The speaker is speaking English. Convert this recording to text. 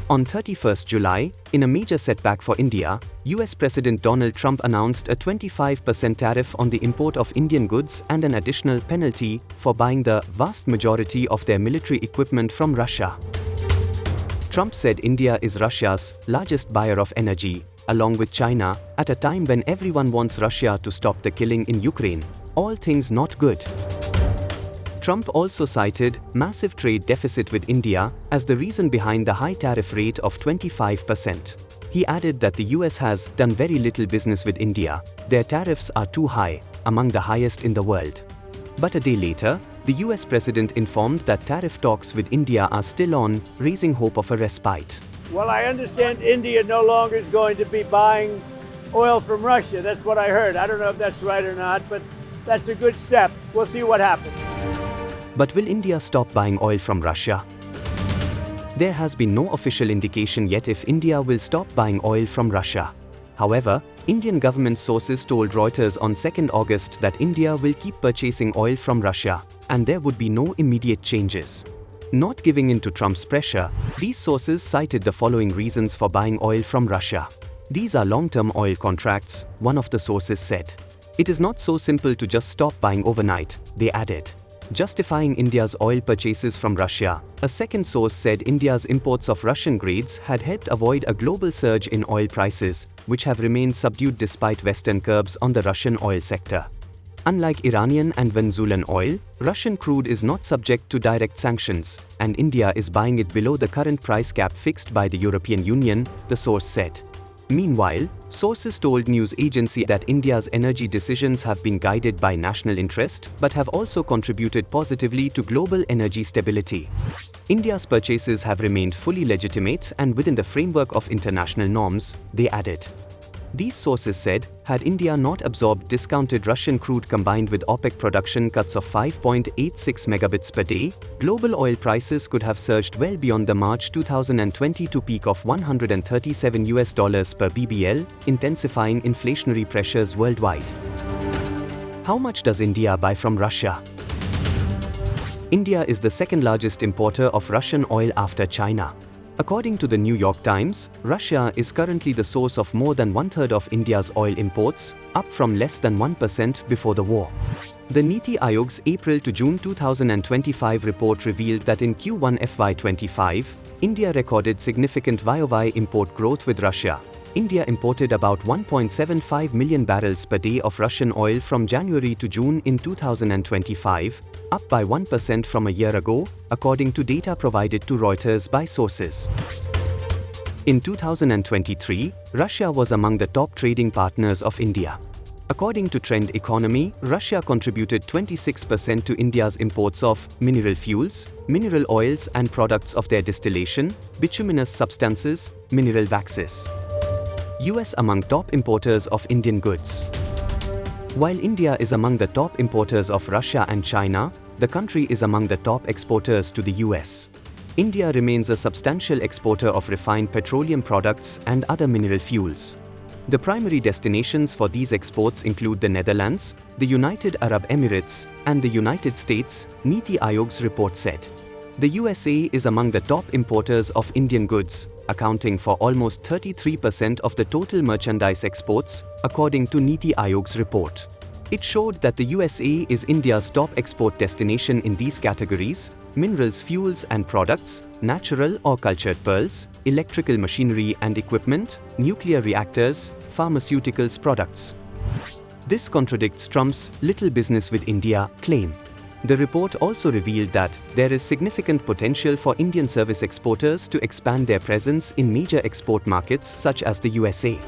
On 31st July, in a major setback for India, US President Donald Trump announced a 25% tariff on the import of Indian goods and an additional penalty for buying the vast majority of their military equipment from Russia. Trump said India is Russia's largest buyer of energy, along with China, at a time when everyone wants Russia to stop the killing in Ukraine. All things not good. Trump also cited massive trade deficit with India as the reason behind the high tariff rate of 25%. He added that the US has done very little business with India. Their tariffs are too high, among the highest in the world. But a day later, the US president informed that tariff talks with India are still on, raising hope of a respite. Well, I understand India no longer is going to be buying oil from Russia. That's what I heard. I don't know if that's right or not, but that's a good step. We'll see what happens. But will India stop buying oil from Russia? There has been no official indication yet if India will stop buying oil from Russia. However, Indian government sources told Reuters on 2nd August that India will keep purchasing oil from Russia, and there would be no immediate changes. Not giving in to Trump's pressure, these sources cited the following reasons for buying oil from Russia. These are long-term oil contracts, one of the sources said. It is not so simple to just stop buying overnight, they added. Justifying India's oil purchases from Russia, a second source said India's imports of Russian grades had helped avoid a global surge in oil prices, which have remained subdued despite Western curbs on the Russian oil sector. Unlike Iranian and Venezuelan oil, Russian crude is not subject to direct sanctions, and India is buying it below the current price cap fixed by the European Union, the source said. Meanwhile, sources told news agency that India's energy decisions have been guided by national interest but have also contributed positively to global energy stability. India's purchases have remained fully legitimate and within the framework of international norms, they added. These sources said, had India not absorbed discounted Russian crude combined with OPEC production cuts of 5.86 megabits per day, global oil prices could have surged well beyond the March 2022 peak of $137 per BBL, intensifying inflationary pressures worldwide. How much does India buy from Russia? India is the second largest importer of Russian oil after China. According to the New York Times, Russia is currently the source of more than one-third of India's oil imports, up from less than 1% before the war. The Niti Aayog's April to June 2025 report revealed that in Q1 FY25, India recorded significant YoY import growth with Russia. India imported about 1.75 million barrels per day of Russian oil from January to June in 2025, up by 1% from a year ago, according to data provided to Reuters by sources. In 2023, Russia was among the top trading partners of India. According to Trend Economy, Russia contributed 26% to India's imports of mineral fuels, mineral oils and products of their distillation, bituminous substances, mineral waxes. US among top importers of Indian goods. While India is among the top importers of Russia and China, the country is among the top exporters to the US. India remains a substantial exporter of refined petroleum products and other mineral fuels. The primary destinations for these exports include the Netherlands, the United Arab Emirates, and the United States, Niti Aayog's report said. The USA is among the top importers of Indian goods, accounting for almost 33% of the total merchandise exports, according to Niti Aayog's report. It showed that the USA is India's top export destination in these categories: minerals, fuels and products, natural or cultured pearls, electrical machinery and equipment, nuclear reactors, pharmaceuticals products. This contradicts Trump's "little business with India" claim. The report also revealed that there is significant potential for Indian service exporters to expand their presence in major export markets such as the USA.